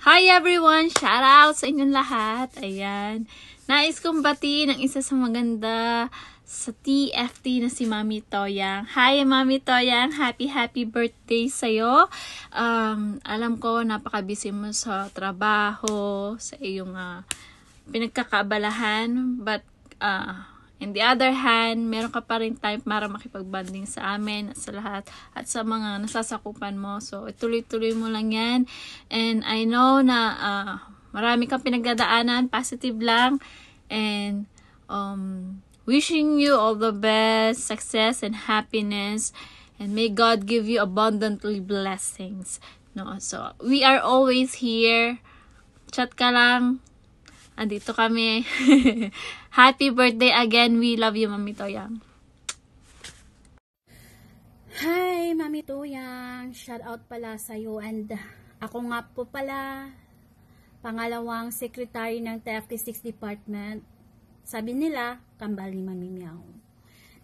Hi everyone! Shout out sa inyong lahat. Ayan. Nais kong batiin ang isa sa maganda sa TFT na si Mami Toyang. Hi Mami Toyang! Happy birthday sa'yo. Alam ko napaka-busy mo sa trabaho, sa iyong pinagkakaabalahan. But in the other hand, meron ka pa rin time para makipag-bonding sa amin at sa lahat at sa mga nasasakupan mo. So, ituloy-tuloy mo lang yan. And I know na marami kang pinagdadaanan, positive lang. And wishing you all the best, success and happiness. And may God give you abundantly blessings. No? So, we are always here. Chat ka lang. Andito kami. Happy birthday again. We love you, Mami Toyang. Hi, Mami Toyang. Shout out pala sa'yo. And ako nga po pala, pangalawang secretary ng TFT6 Department. Sabi nila, kambal ni Mami Meow.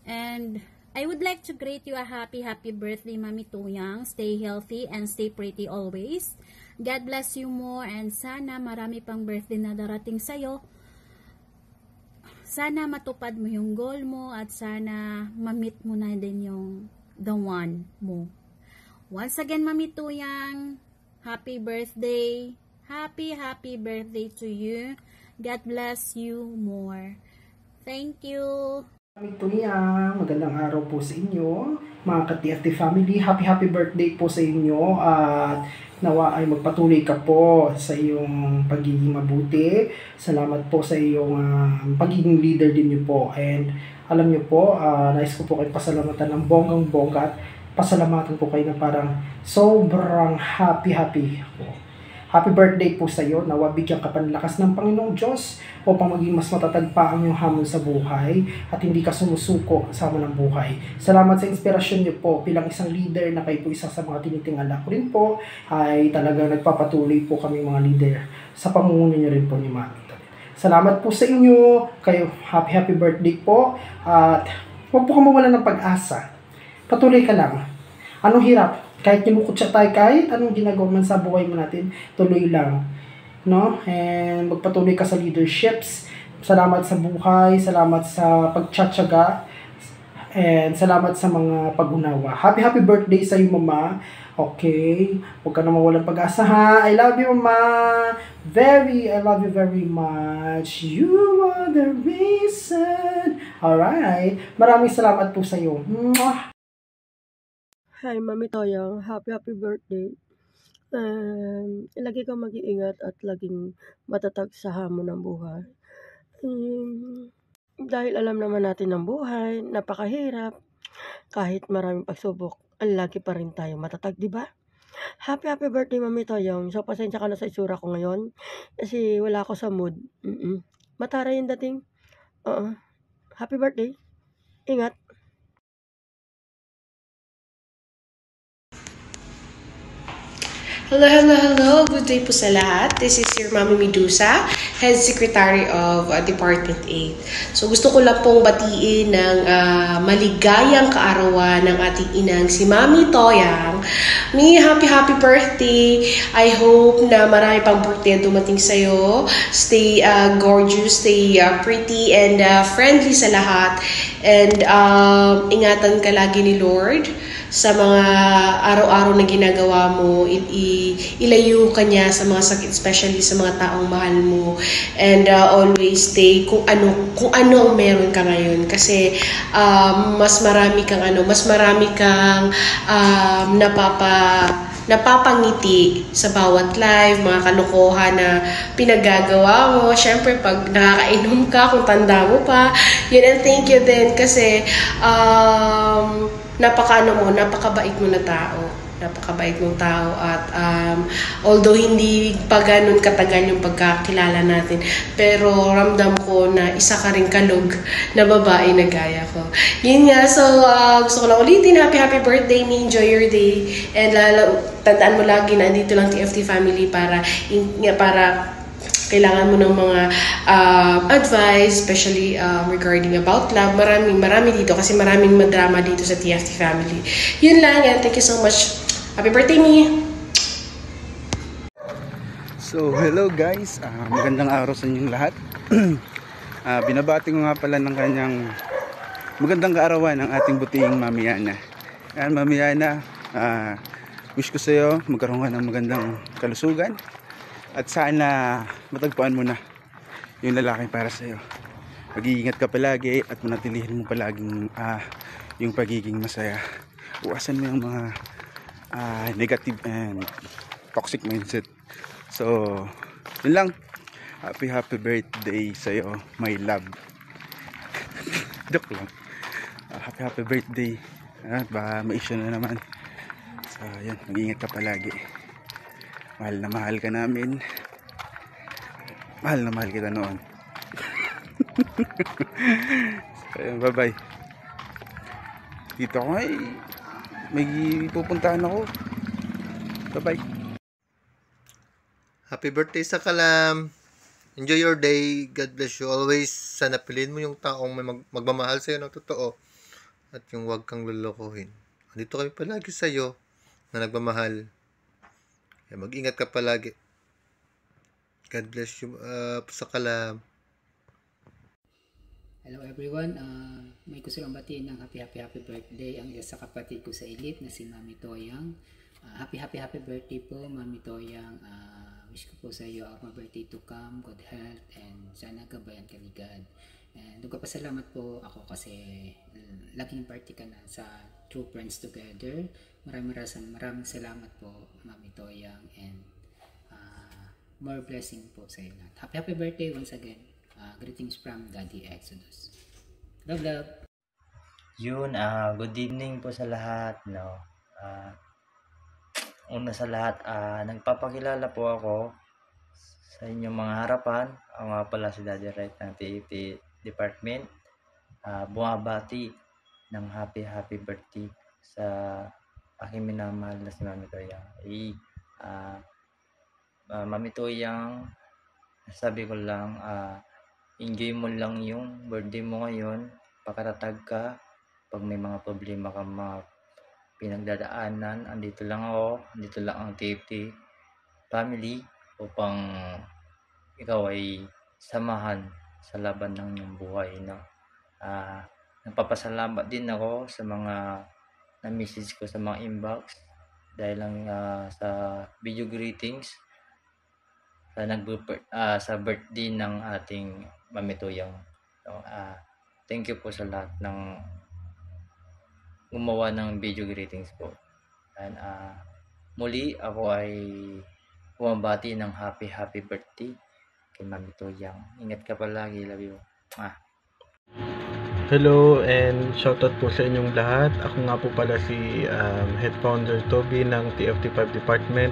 And I would like to greet you a happy birthday, Mami Toyang. Stay healthy and stay pretty always. God bless you more and sana marami pang birthday na darating sa'yo. Sana matupad mo yung goal mo at sana ma-meet mo na din yung the one mo. Once again, Mami Toyang, happy birthday. Happy birthday to you. God bless you more. Thank you. Mami Toyang, magandang araw po sa inyo, mga ka-TFT family. Happy birthday po sa inyo at nawa ay magpatuloy ka po sa iyong pagiging mabuti. Salamat po sa iyong pagiging leader din niyo po. And alam niyo po, nais ko po kayo pasalamatan ng bonggang-bongga at pasalamatan po kayo na parang sobrang happy po. Happy birthday po sa iyo. Nawa bigyan ka pa ng lakas ng Panginoong Diyos upang maging mas matatag pa ang iyong hamon sa buhay at hindi ka sumusuko sa hamon ng buhay. Salamat sa inspirasyon niyo po bilang isang leader na kayo po isa sa mga tinitingala ko rin po ay talagang nagpapatuloy po kami mga leader sa pamumuno niyo rin po ni Mami. Salamat po sa inyo. Kayo happy birthday po at huwag po kang mawala ng pag-asa. Patuloy ka lang. Anong hirap? Kahit nimukot siya tayo, kahit anong ginagawa man sa buhay mo natin, tuloy lang. No? And magpatuloy ka sa leaderships. Salamat sa buhay, salamat sa pagtsatsaga, and salamat sa mga pag-unawa. Happy birthday sa iyo, Mama. Okay? Huwag ka na mawalang pag-asa, ha? I love you, Mama. I love you very much. You are the reason. Alright. Maraming salamat po sa iyo. Mwah! Hi, Mami Toyang. Happy birthday. Lagi kang mag-iingat at laging matatag sa hamon ng buhay. Dahil alam naman natin ng buhay, napakahirap. Kahit maraming pagsubok, lagi pa rin tayo matatag, di ba? Happy birthday, Mami Toyang. So, pasensya ka na sa itsura ko ngayon. Kasi wala ako sa mood. Matara yung dating. Happy birthday. Ingat. Hello. Good day po sa lahat. This is your Mami Medusa, Head Secretary of Department 8. So gusto ko lang pong batiin ng maligayang kaarawan ng ating inang si Mami Toyang. Happy birthday. I hope na marami pang birthday dumating sa'yo. Stay gorgeous, stay pretty and friendly sa lahat. And ingatan ka lagi ni Lord sa mga araw-araw na ginagawa mo, ilayo ka niya sa mga sakit, especially sa mga taong mahal mo. And always stay kung ano ang meron ka ngayon. Kasi mas marami kang napapangiti sa bawat live, mga kalokohan na pinagagawa mo. Siyempre, pag nakakainom ka, kung tanda mo pa, yun, and thank you din kasi napakabait mo na tao. Napakabait mong tao at although hindi pa ganun katagal yung pagkakilala natin, pero ramdam ko na isa ka rin kalog na babae na gaya ko. Yun nga, so gusto ko lang ulitin, happy birthday, enjoy your day, and tandaan mo lagi na andito lang TFT family para kailangan mo ng mga advice, especially regarding about love. Marami dito kasi maraming madrama dito sa TFT family. Yun lang, and thank you so much. Happy birthday, me! So hello guys, magandang araw sa inyong lahat. Binabati ko nga pala ng kanyang magandang kaarawan ng ating butihing Mami Yana. Ayan, Mami Yana, wish ko sa iyo magkaroon ka ng magandang kalusugan at sana matagpuan mo na yung lalaki para sa iyo. Mag-iingat ka palagi at manatilihin mo palaging yung pagiging masaya. Iwasan mo yung mga negative and toxic mindset. So, yun lang. Happy birthday sa'yo, my love. Joke lang. Happy birthday. Baka ma-issue na naman. So, yun. Mag-ingat ka palagi. Mahal na mahal ka namin. Mahal na mahal kita noon. So, yun. Bye-bye. Dito ako ay may pupuntahan ako. Bye-bye. Happy birthday sa Kalam. Enjoy your day. God bless you. Always sana piliin mo yung taong may magmamahal sa'yo ng totoo. At yung huwag kang lulukuhin. Andito kami palagi sa'yo na nagmamahal. Kaya mag-ingat ka palagi. God bless you sa Kalam. Hello everyone, may gusto lang batiin ng happy birthday ang isa sa kapatid ko sa Elite na si Mami Toyang. Happy birthday po Mami Toyang. Wish ko po sa iyo ang birthday to come, good health, and sana gabayan ka ni God. And nagpapasalamat po ako kasi laging party ka na sa True Friends Together. Maraming salamat po Mami Toyang, and more blessing po sa iyo lahat. Happy birthday once again. Greetings from Daddy Exodus. Love, love. Yun, good evening po sa lahat, no. Una sa lahat, nagpapakilala po ako sa inyong mga harapan. Ako nga pala si Daddy Right ng TET Department. Bumabati ng happy birthday sa aking minamahal na si Mami Toyang. Mami Toyang, sabi ko lang, enjoy mo lang yung birthday mo ngayon, pakatatag ka. Pag may mga problema ka, mga pinagdadaanan, andito lang ako, andito lang ang TFT family upang ikaw ay samahan sa laban ng iyong buhay, no? Nagpapasalamat din ako sa mga na-message ko sa mga inbox dahil lang sa video greetings sa birthday ng ating Mami Toyang. So, thank you po sa lahat ng gumawa ng video greetings po. And muli ako ay bumabati ng happy birthday kay Mami Toyang. Ingat ka palagi, love you. Hello and shoutout po sa inyong lahat. Ako nga po pala si Head Founder Toby ng TFT5 Department.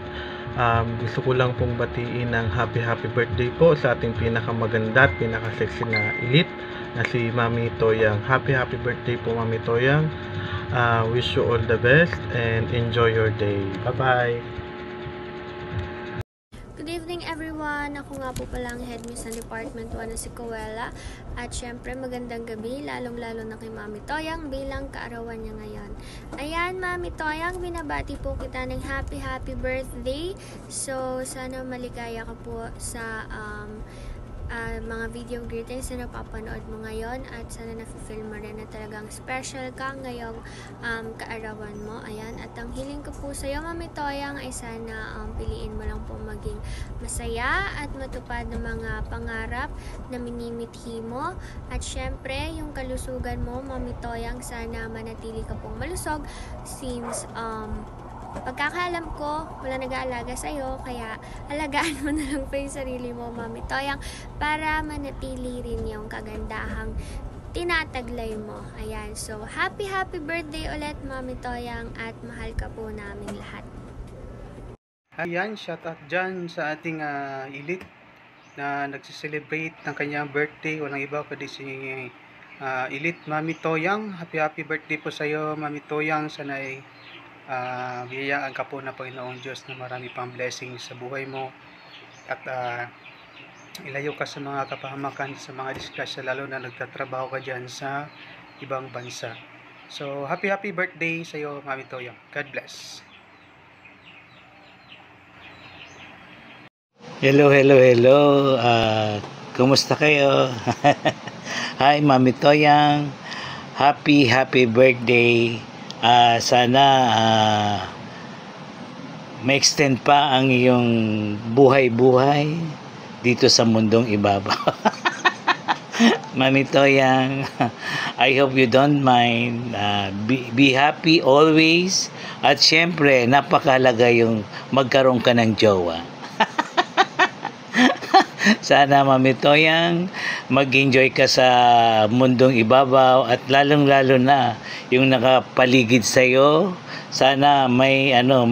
Gusto ko lang pong batiin ng happy birthday po sa ating pinakamaganda at pinakasexy na elite na si Mami Toyang. Happy birthday po Mami Toyang. Wish you all the best and enjoy your day. Bye-bye! Good evening everyone! Ako nga po palang head miss ng Department 1 na si Coella. At syempre magandang gabi, lalong-lalo na kay Mami Toyang bilang kaarawan niya ngayon. Ayan Mami Toyang, binabati po kita ng happy birthday. So sana maligaya ka po sa mga video greetings na napapanood mo ngayon, at sana na-fulfill mo rin na talagang special ka ngayong kaarawan mo. Ayan, at ang hiling ko po sa iyo Mami Toyang ay sana piliin mo lang po maging masaya at matupad ng mga pangarap na minimithi mo, at syempre yung kalusugan mo Mami Toyang, sana manatili ka pong malusog since pagkakaalam ko, wala nag-aalaga sa'yo, kaya alagaan mo na lang po yung sarili mo, Mami Toyang, para manatili rin yung kagandahang tinataglay mo. Ayan, so happy birthday ulit, Mami Toyang, at mahal ka po namin lahat. Ayan, shout out dyan sa ating elite na nagsiselebrate ng kanyang birthday. Walang iba kundi si elite Mami Toyang. Happy birthday po sa iyo, Mami Toyang. Sana ay biyayaan ka po na Panginoong Diyos na marami pang blessing sa buhay mo, at ilayo ka sa mga kapahamakan, sa mga disgrasya, lalo na nagtatrabaho ka dyan sa ibang bansa. So happy birthday sa iyo Mami Toyang. God bless. Hello, hello, hello. Kumusta kayo? Hi, Mami Toyang. Happy birthday. Sana ma-extend pa ang iyong buhay-buhay dito sa mundong ibabaw. Mami Toyang, I hope you don't mind. Be happy always. At syempre, napakahalaga yung magkaroon ka ng jowa. Sana, Mami Toyang, mag-enjoy ka sa mundong ibabaw at lalong-lalo na yung nakapaligid sa'yo. Sana may alam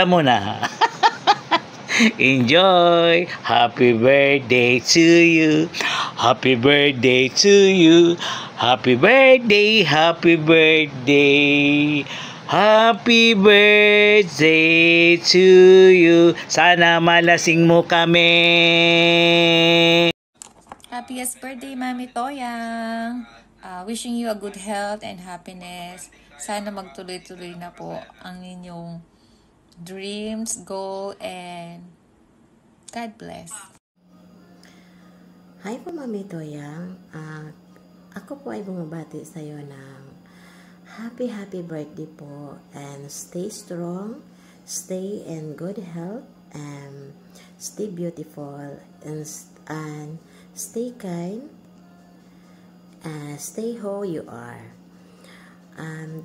mo na. Enjoy! Happy birthday to you! Happy birthday to you! Happy birthday! Happy birthday! Happy birthday to you! Sana malasing mo kami! Happiest birthday, Mami Toyang! Wishing you a good health and happiness. Sana magtuloy-tuloy na po ang inyong dreams, goal, and God bless. Hi po, Mami Toyang. Ako po ay bumabati sa iyo ng happy birthday po, and stay strong, stay in good health, and stay beautiful, and stay kind, and stay who you are.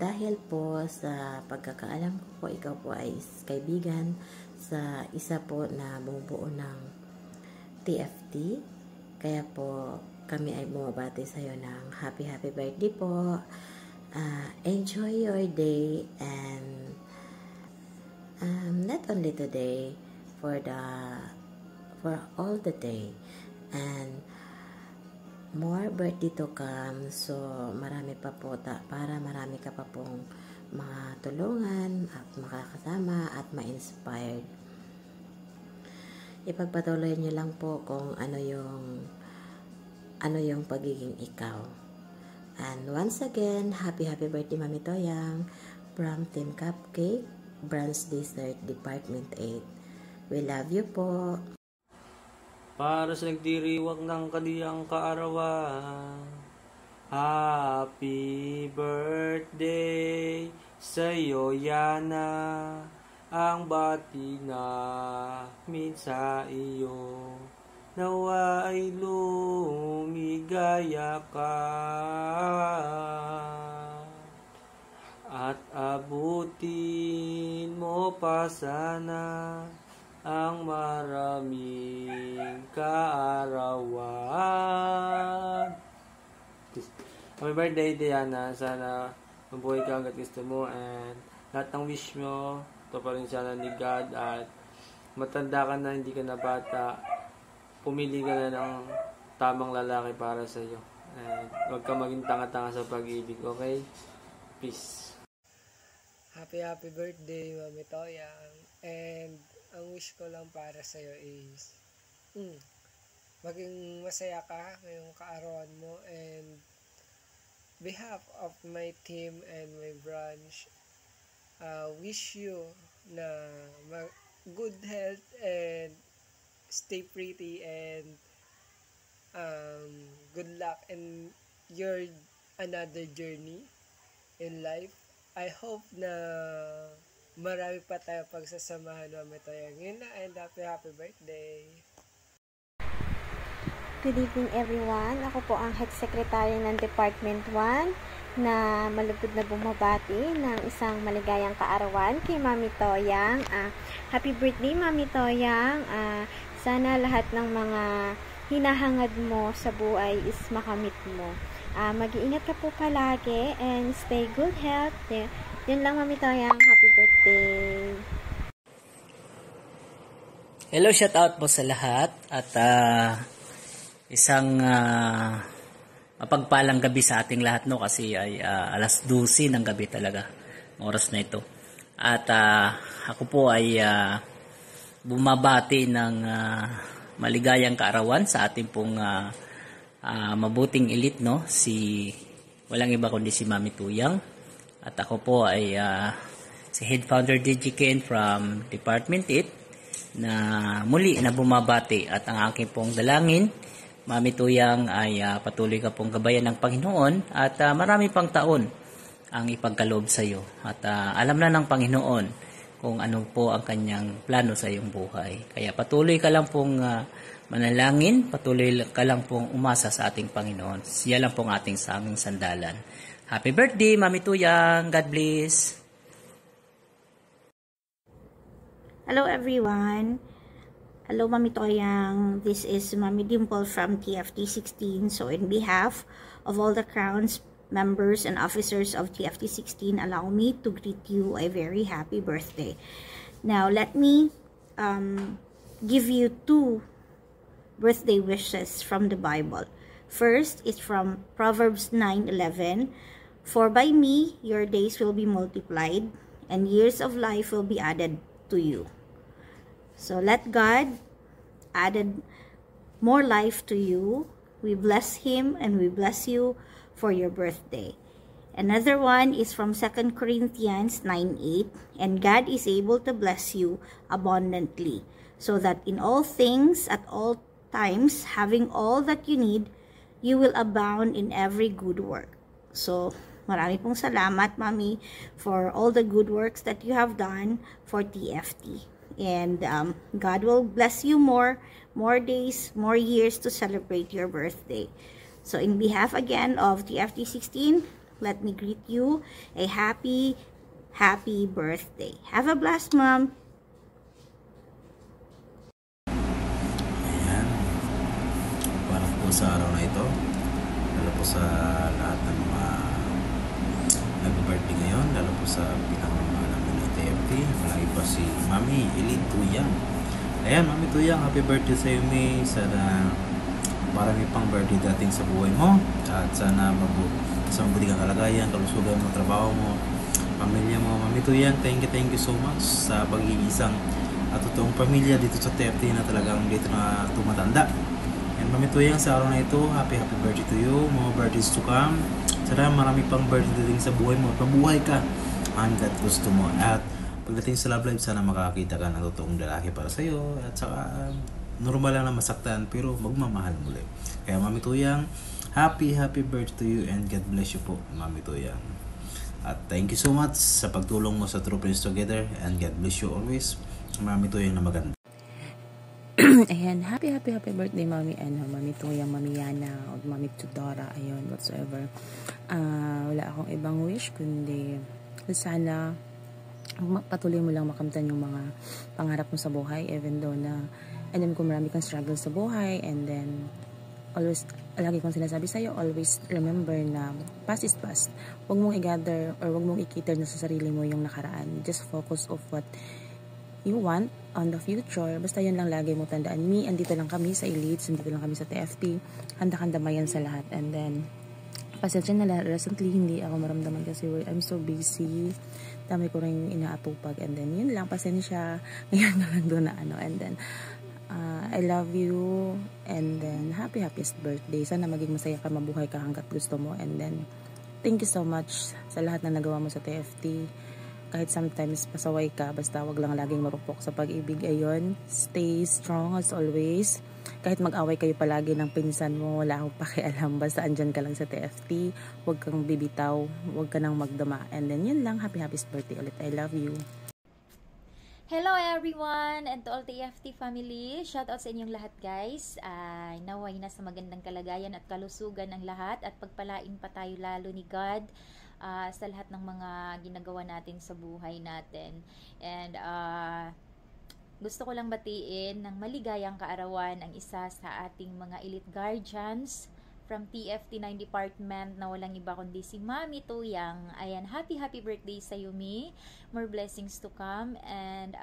Dahil po sa pagkakaalam ko po, ikaw po ay kaibigan sa isa po na bumubuo ng TFT, kaya po kami ay bumabati sa iyo ng happy birthday po. Enjoy your day, and not only today, for all the day, and more birthday to come. So marami pa po para marami ka pa pong matulungan at makakasama at ma-inspired. Ipagpatuloy niyo lang po kung ano yung pagiging ikaw. And once again, happy birthday, Mami Toyang, from Team Cupcake, Branch Dessert, Department 8. We love you po. Para sa nagdiriwang ng kaniyang kaarawan, happy birthday sa'yo, Yana. Ang bati namin sa iyo, nawa ay lumigaya ka at abutin mo pa sana ang maraming kaarawan. Happy birthday, Diana. Sana mabuhay ka hanggat gusto mo, and lahat ng wish mo ito pa rin sana ni God, at matanda ka na, hindi ka na bata, pumili ka na ng tamang lalaki para sa iyo, and huwag ka maging tanga-tanga sa pag-ibig, okay? Peace. Happy birthday, Mami Toyang. And ang wish ko lang para sa iyo is maging masaya ka ngayong kaarawan mo, and behalf of my team and my branch, wish you na good health and stay pretty, and good luck in your another journey in life. I hope na marami pa tayo pagsasamahan, Mami Toyang. Yun na, and happy birthday. Good evening, everyone. Ako po ang Head Secretary ng Department 1 na malugod na bumabati ng isang maligayang kaarawan kay Mami Toyang. Happy birthday, Mami Toyang. Sana lahat ng mga hinahangad mo sa buhay is makamit mo. Mag-iingat ka po palagi and stay good health. Yun lang, Mami Toyang. Happy birthday. Hello, shout out po sa lahat, at isang mapagpalang gabi sa ating lahat, no, kasi ay alas 12 ng gabi talaga oras na ito, at ako po ay bumabati ng maligayang kaarawan sa ating pong mabuting elite, no, walang iba kundi si Mami Toyang, at ako po ay si Head Founder DJ Ken from Department 8, na muli na bumabati. At ang aking pong dalangin, Mami Tuyang, ay patuloy ka pong gabayan ng Panginoon at marami pang taon ang ipagkaloob sa iyo. At alam na ng Panginoon kung ano po ang kanyang plano sa iyong buhay. Kaya patuloy ka lang pong manalangin, patuloy ka lang pong umasa sa ating Panginoon. Siya lang pong ating aming sandalan. Happy birthday, Mami Tuyang. God bless. Hello everyone. Hello Mami Toyang. This is Mami Dimple from TFT16. So in behalf of all the Crowns members and officers of TFT16, allow me to greet you a very happy birthday. Now let me give you 2 birthday wishes from the Bible. First is from Proverbs 9:11. For by me your days will be multiplied, and years of life will be added to you. So let God add more life to you. We bless Him and we bless you for your birthday. Another one is from 2 Corinthians 9:8. And God is able to bless you abundantly, so that in all things at all times, having all that you need, you will abound in every good work. So marami pong salamat, Mami, for all the good works that you have done for TFT. And God will bless you more days, more years to celebrate your birthday. So in behalf again of TFT16, let me greet you a happy birthday. Have a blessed, Mom. Ayan. Para po sa araw na ito, lalo po sa lahat ng mga nag-birthday ngayon, lalo po sa pinakamalang ng TFT, malaki pa si Mami Elite Tuyang. Ayan, Mami Tuyang, happy birthday sa iyo, May. Sana marami pang birthday dating sa buhay mo, at sana sa mabuti kang kalagayan, kalusugan mo, trabaho mo, pamilya mo. Mami Tuyang, thank you so much sa pagiging isang totoong pamilya dito sa TFT na talagang dito na tumatanda. And Mami Tuyang, sa araw na ito, happy birthday to you, more birthdays to come. Sana marami pang birthday dating sa buhay mo, mabuhay ka hanggat gusto mo. At pagdating sa love life, sana makakita ka ng totoong lalaki para sa'yo, at saka normal lang na masaktan pero magmamahal muli. Kaya Mami Tuyang, happy birthday to you and God bless you po, Mami Tuyang. At thank you so much sa pagtulong mo sa True Friends Together, and God bless you always, Mami Tuyang na maganda. Ayan, happy birthday, Mami Mami Tuyang, Mami Yana, o Mami Tudora, ayun, whatsoever. Wala akong ibang wish kundi sana patuloy mo lang makamtan yung mga pangarap mo sa buhay, even though na alam ko marami kang struggle sa buhay. And then always, lagi kong sinasabi sa'yo, always remember na past is past. Huwag mong i-gather or huwag mong i-cater na sa sarili mo yung nakaraan. Just focus of what you want on the future. Basta yun lang lagi mo tandaan. Andito lang kami sa Elites, andito lang kami sa TFT. Handa-handamayan sa lahat. And then pasensya na lang, recently hindi ako maramdaman kasi I'm so busy. Dami ko rin inaatupag. And then yun lang, pasensya. Ngayon na lang doon na ano. And then I love you. And then happiest birthday. Sana maging masaya ka, mabuhay ka hanggat gusto mo. And then thank you so much sa lahat na nagawa mo sa TFT. Kahit sometimes pasaway ka, basta wag lang laging marupok sa pag-ibig. Ayun, stay strong as always. Kahit mag-away kayo palagi ng pinsan mo, wala akong pakialam. Basta andyan ka lang sa TFT. Huwag kang bibitaw. Huwag ka nang magdama. And then yun lang. Happiest birthday ulit. I love you. Hello everyone and to all TFT family. Shoutout sa inyong lahat guys. Naway na sa magandang kalagayan at kalusugan ang lahat. At pagpalain pa tayo lalo ni God sa lahat ng mga ginagawa natin sa buhay natin. And gusto ko lang batiin ng maligayang kaarawan ang isa sa ating mga elite guardians from TFT9 Department na walang iba kundi si Mami Tuyang. Ayan, happy birthday sa Yumi. More blessings to come and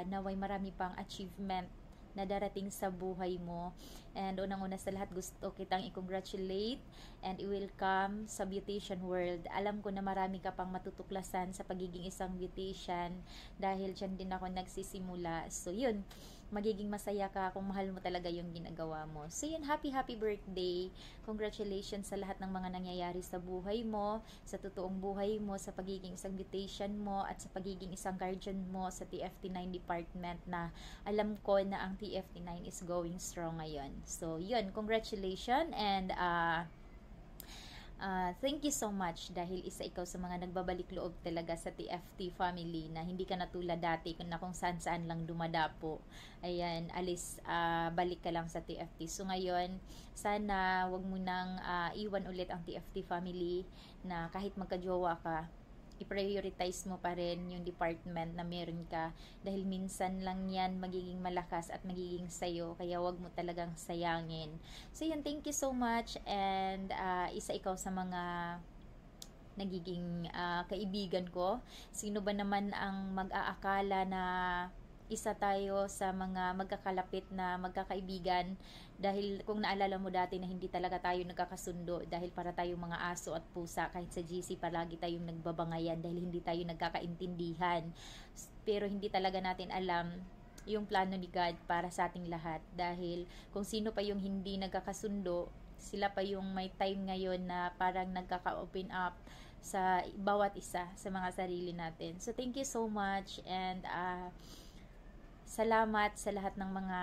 naway marami pang achievement na darating sa buhay mo. And unang-una sa lahat, gusto kitang i-congratulate and i-welcome sa beautician world. Alam ko na marami ka pang matutuklasan sa pagiging isang beautician dahil dyan din ako nagsisimula. So yun, magiging masaya ka kung mahal mo talaga yung ginagawa mo. So yun, happy birthday. Congratulations sa lahat ng mga nangyayari sa buhay mo, sa totoong buhay mo, sa pagiging isang beautician mo, at sa pagiging isang guardian mo sa TFT9 department na alam ko na ang TFT9 is going strong ngayon. So yun, congratulations and thank you so much dahil isa ikaw sa mga nagbabalik loob talaga sa TFT family na hindi ka natulad dati na kung saan lang dumadapo. Ayan, balik ka lang sa TFT. So ngayon, sana wag mo nang iwan ulit ang TFT family na kahit magkajowa ka, i-prioritize mo pa rin yung department na meron ka dahil minsan lang yan magiging malakas at magiging sayo, kaya wag mo talagang sayangin. So yun, thank you so much and isa ikaw sa mga nagiging kaibigan ko. Sino ba naman ang mag-aakala na isa tayo sa mga magkakalapit na magkakaibigan dahil kung naalala mo dati na hindi talaga tayo nagkakasundo dahil para tayong mga aso at pusa, kahit sa GC palagi tayong nagbabangayan dahil hindi tayo nagkakaintindihan, pero hindi talaga natin alam yung plano ni God para sa ating lahat dahil kung sino pa yung hindi nagkakasundo, sila pa yung may time ngayon na parang nagkaka-open up sa bawat isa sa mga sarili natin. So thank you so much and salamat sa lahat ng mga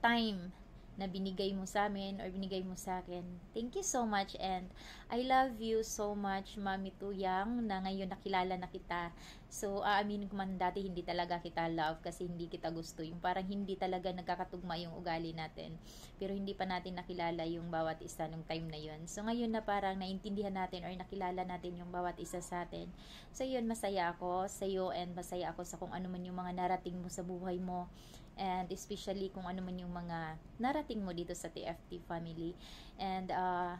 time na binigay mo sa amin or binigay mo sa akin. Thank you so much and I love you so much, Mami Tuyang, na ngayon nakilala na kita. So, aaminin ko man dati hindi talaga kita love kasi hindi kita gusto. Yung parang hindi talaga nagkakatugma yung ugali natin. Pero hindi pa natin nakilala yung bawat isa nung time na yun. So, ngayon na parang naintindihan natin or nakilala natin yung bawat isa sa atin. So, yun, masaya ako sa iyo and masaya ako sa kung ano man yung mga narating mo sa buhay mo. And especially kung ano man yung mga narating mo dito sa TFT family. And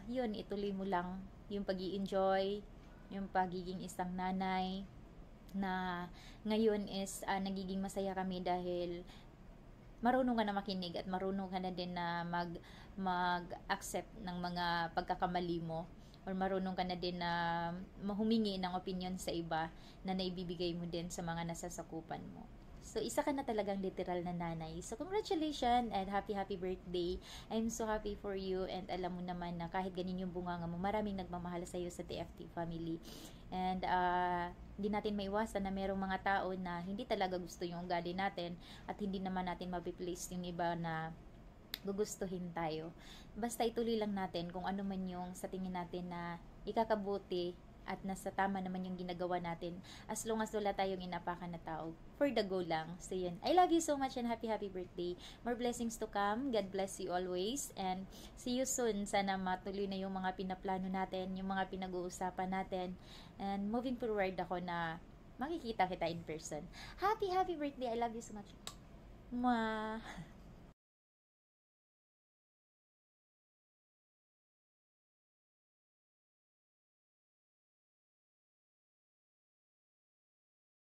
yun, ituloy mo lang yung pag-i-enjoy, yung pagiging isang nanay na ngayon is nagiging masaya kami dahil marunong ka na makinig at marunong ka na din na mag-accept ng mga pagkakamali mo or marunong ka na din na humingi ng opinion sa iba na naibibigay mo din sa mga nasasakupan mo. So, isa ka na talagang literal na nanay. So, congratulations and happy birthday. I'm so happy for you and alam mo naman na kahit ganyan yung bunganga mo, maraming nagmamahal sa iyo sa TFT family. And hindi natin maiwasan na merong mga tao na hindi talaga gusto yung ugali natin at hindi naman natin mapiplace yung iba na gugustuhin tayo. Basta ituloy lang natin kung ano man yung sa tingin natin na ikakabuti at nasa tama naman yung ginagawa natin as long as wala tayong inapakan na tao. For the go lang. So yun. I love you so much and happy birthday. More blessings to come. God bless you always. And see you soon. Sana matuloy na yung mga pinaplano natin, yung mga pinag-uusapan natin. And moving forward ako na makikita kita in person. Happy birthday. I love you so much. Mwah!